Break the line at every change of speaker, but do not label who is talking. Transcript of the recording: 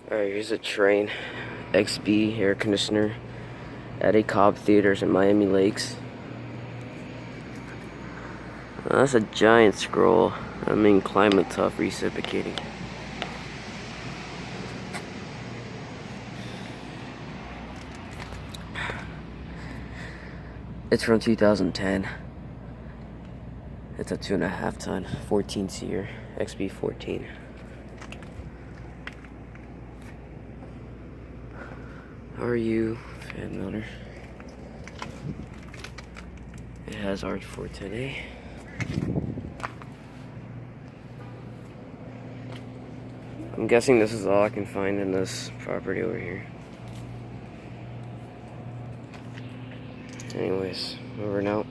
Alright, here's a Trane XB air conditioner at a Cobb Theaters in Miami Lakes. That's a giant scroll. I mean, climate tough reciprocating. It's from 2010. It's a 2.5 ton, 14-seater XB14. RU fan motor. It has R410A. I'm guessing this is all I can find in this property over here. Anyways, over and out.